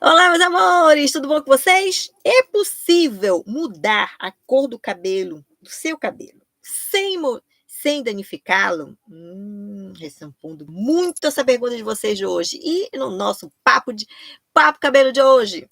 Olá, meus amores, tudo bom com vocês? É possível mudar a cor do cabelo, do seu cabelo, sem danificá-lo? Respondo muito essa pergunta de vocês de hoje. E no nosso papo cabelo de hoje,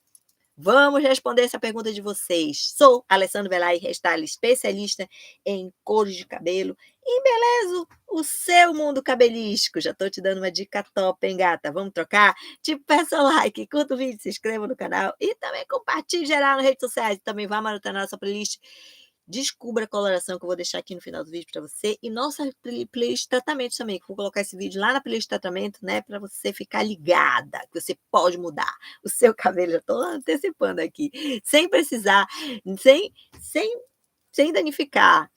vamos responder essa pergunta de vocês. Sou Alessandra Velay, hairstylist especialista em cores de cabelo e embelezo o seu mundo cabelístico. Já estou te dando uma dica top, hein, gata? Vamos trocar? Te peço o like, curta o vídeo, se inscreva no canal e também compartilhe geral nas redes sociais. Também vá maratonar nossa playlist. Descubra a coloração que eu vou deixar aqui no final do vídeo para você. E nossa playlist de tratamento também, que eu vou colocar esse vídeo lá na playlist de tratamento, né? Para você ficar ligada, que você pode mudar o seu cabelo. Já estou antecipando aqui. Sem precisar, sem, sem, sem danificar.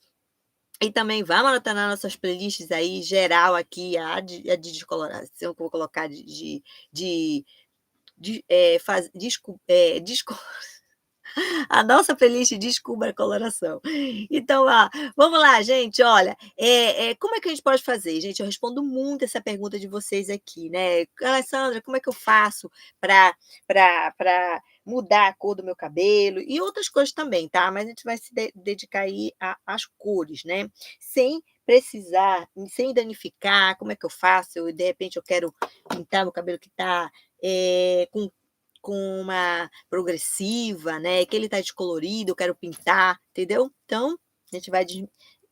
E também vá maratonar nossas playlists aí, geral aqui, a de descoloração, que eu vou colocar a nossa playlist Descubra a Coloração. Então, vamos lá, gente, olha, como é que a gente pode fazer? Gente, eu respondo muito essa pergunta de vocês aqui, né? Alessandra, como é que eu faço para mudar a cor do meu cabelo? E outras coisas também, tá? Mas a gente vai se dedicar aí às cores, né? Sem precisar, sem danificar, como é que eu faço? De repente, eu quero pintar meu cabelo que está com uma progressiva, né? Que ele tá descolorido, eu quero pintar, entendeu? Então, a gente vai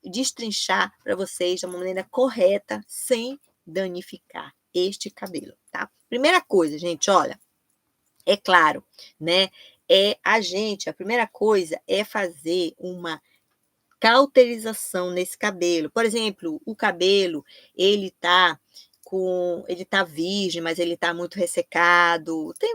destrinchar para vocês da maneira correta, sem danificar este cabelo, tá? Primeira coisa, gente, olha, é claro, né? A primeira coisa é fazer uma cauterização nesse cabelo. Por exemplo, o cabelo, ele tá virgem, mas ele tá muito ressecado. Tem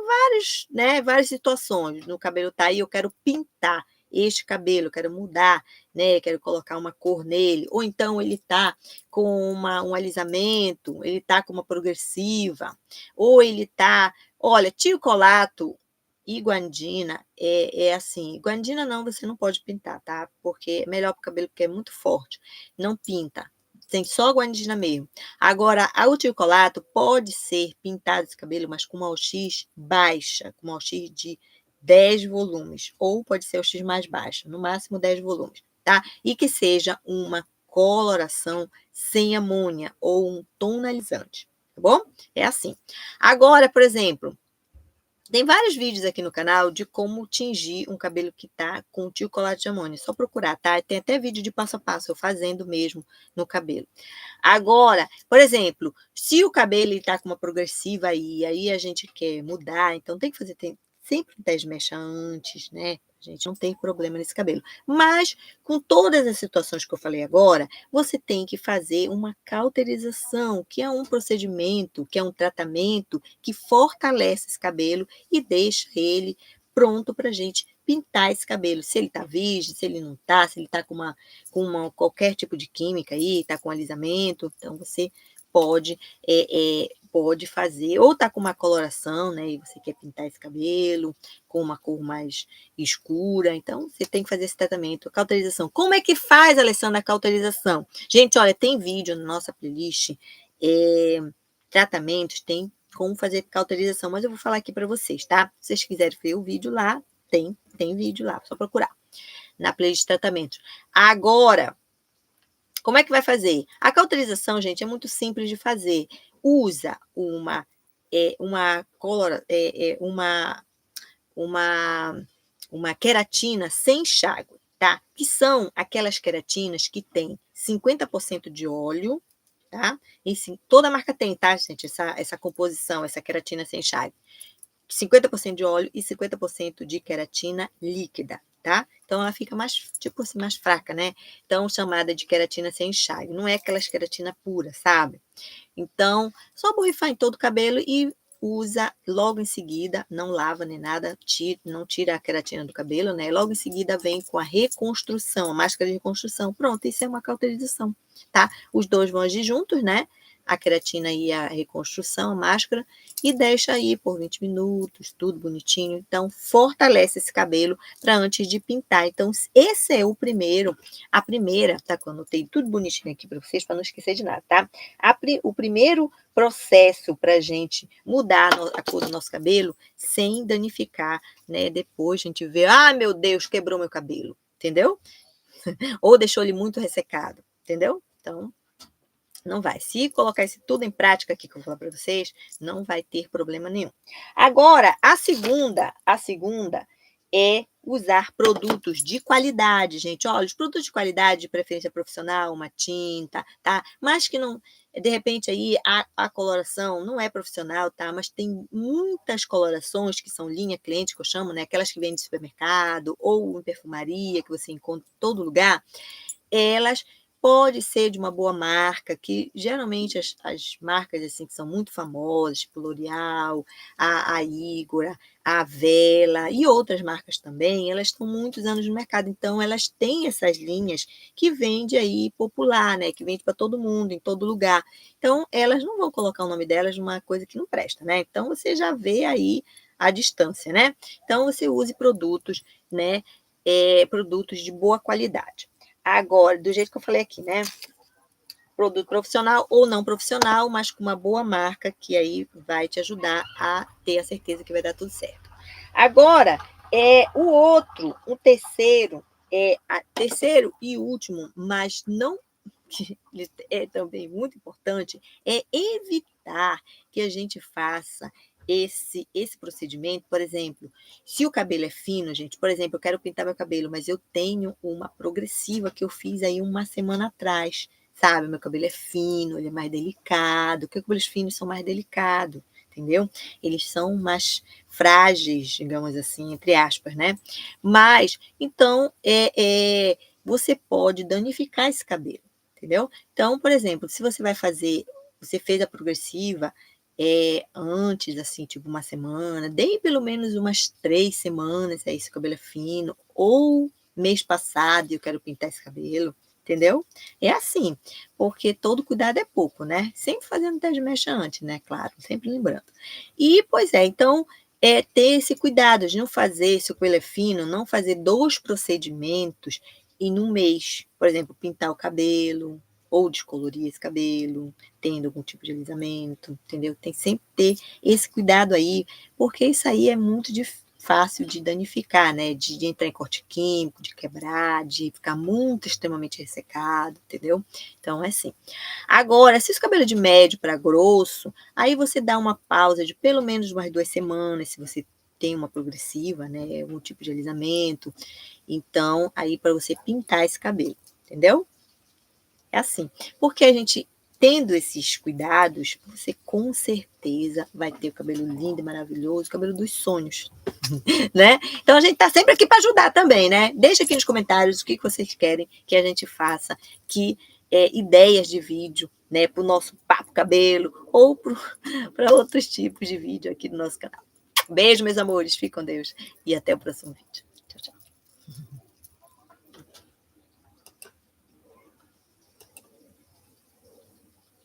várias situações. No cabelo tá aí, eu quero pintar este cabelo, quero mudar, né? Quero colocar uma cor nele. Ou então ele tá com um alisamento, ele tá com uma progressiva, ou ele tá, olha, tio colato e guandina é assim, guandina não, você não pode pintar, tá? Porque é melhor para o cabelo, porque é muito forte. Não pinta, tem só guandina mesmo. Agora, a utilcolato pode ser pintado esse cabelo, mas com uma OX baixa, com uma OX de 10 volumes, ou pode ser OX mais baixa, no máximo 10 volumes, tá? E que seja uma coloração sem amônia ou um tonalizante, tá bom? É assim. Agora, por exemplo, tem vários vídeos aqui no canal de como tingir um cabelo que tá com tiocolate de amônia. É só procurar, tá? Tem até vídeo de passo a passo, eu fazendo mesmo no cabelo. Agora, por exemplo, se o cabelo está com uma progressiva aí a gente quer mudar, então tem que fazer sempre um teste de mecha antes, né? A gente não tem problema nesse cabelo. Mas, com todas as situações que eu falei agora, você tem que fazer uma cauterização, que é um procedimento, que é um tratamento que fortalece esse cabelo e deixa ele pronto para a gente pintar esse cabelo. Se ele está virgem, se ele não está, se ele está qualquer tipo de química aí, está com alisamento, então você pode fazer, ou está com uma coloração, né, e você quer pintar esse cabelo com uma cor mais escura, então você tem que fazer esse tratamento, cauterização. Como é que faz, Alessandra, a cauterização? Gente, olha, tem vídeo na nossa playlist, tratamentos, tem como fazer cauterização, mas eu vou falar aqui para vocês, tá? Se vocês quiserem ver o vídeo lá, tem vídeo lá, só procurar na playlist de tratamentos. Agora, como é que vai fazer? A cauterização, gente, é muito simples de fazer. Usa uma queratina sem enxágue, tá? Que são aquelas queratinas que tem 50% de óleo, tá? E sim, toda marca tem, tá, gente? Essa composição, essa queratina sem enxágue. 50% de óleo e 50% de queratina líquida, tá? Então ela fica mais, tipo assim, mais fraca, né? Então chamada de queratina sem enxágue. Não é aquelas queratina pura, sabe? Então, só borrifar em todo o cabelo e usa logo em seguida, não lava nem nada, não tira a queratina do cabelo, né? Logo em seguida vem com a reconstrução, a máscara de reconstrução. Pronto, isso é uma cauterização, tá? Os dois vão agir juntos, né? a queratina e a reconstrução, a máscara, e deixa aí por 20 minutos, tudo bonitinho. Então, fortalece esse cabelo para antes de pintar. Então, esse é a primeira, tá? Que eu anotei tudo bonitinho aqui para vocês, para não esquecer de nada, tá? O primeiro processo para a gente mudar a cor do nosso cabelo sem danificar, né? Depois a gente vê, ah, meu Deus, quebrou meu cabelo, entendeu? Ou deixou ele muito ressecado, entendeu? Então, não vai. Se colocar isso tudo em prática aqui que eu vou falar para vocês, não vai ter problema nenhum. Agora, a segunda é usar produtos de qualidade, gente. Olha, os produtos de qualidade, de preferência profissional, uma tinta, tá? Mas que não, de repente aí a coloração não é profissional, tá? Mas tem muitas colorações que são linha cliente, que eu chamo, né? Aquelas que vêm de supermercado ou em perfumaria, que você encontra em todo lugar. Elas pode ser de uma boa marca, que geralmente as marcas assim que são muito famosas, tipo L'Oréal, a Igora, a Vela e outras marcas também, elas estão muitos anos no mercado, então elas têm essas linhas que vende aí popular, né, que vende para todo mundo, em todo lugar. Então, elas não vão colocar o nome delas numa coisa que não presta, né? Então, você já vê aí a distância, né? Então, você use produtos, né, produtos de boa qualidade. Agora, do jeito que eu falei aqui, né? Produto profissional ou não profissional, mas com uma boa marca, que aí vai te ajudar a ter a certeza que vai dar tudo certo. Agora, terceiro e último, mas não que é também muito importante, é evitar que a gente faça esse procedimento. Por exemplo, se o cabelo é fino, gente, por exemplo, eu quero pintar meu cabelo, mas eu tenho uma progressiva que eu fiz aí uma semana atrás, sabe? Meu cabelo é fino, ele é mais delicado, porque os cabelos finos são mais delicados, entendeu? Eles são mais frágeis, digamos assim, entre aspas, né? Mas, então, você pode danificar esse cabelo, entendeu? Então, por exemplo, se você fez a progressiva antes, assim, tipo uma semana, dei pelo menos umas 3 semanas, aí se o cabelo é fino, ou mês passado eu quero pintar esse cabelo, entendeu? É assim, porque todo cuidado é pouco, né? Sempre fazendo teste de mecha antes, né? Claro, sempre lembrando. E, pois é, então, ter esse cuidado de não fazer, se o cabelo é fino, não fazer 2 procedimentos em um mês. Por exemplo, pintar o cabelo, ou descolorir esse cabelo, tendo algum tipo de alisamento, entendeu? Tem sempre ter esse cuidado aí, porque isso aí é muito fácil de danificar, né? De entrar em corte químico, de quebrar, de ficar muito extremamente ressecado, entendeu? Então é assim. Agora, se o cabelo é de médio para grosso, aí você dá uma pausa de pelo menos umas 2 semanas, se você tem uma progressiva, né? Um tipo de alisamento. Então, aí para você pintar esse cabelo, entendeu? É assim, porque a gente tendo esses cuidados, você com certeza vai ter o cabelo lindo e maravilhoso, o cabelo dos sonhos, né? Então a gente tá sempre aqui para ajudar também, né? Deixa aqui nos comentários o que vocês querem que a gente faça, que ideias de vídeo, né, para o nosso papo cabelo ou para outros tipos de vídeo aqui no nosso canal. Beijo, meus amores, fiquem com Deus e até o próximo vídeo.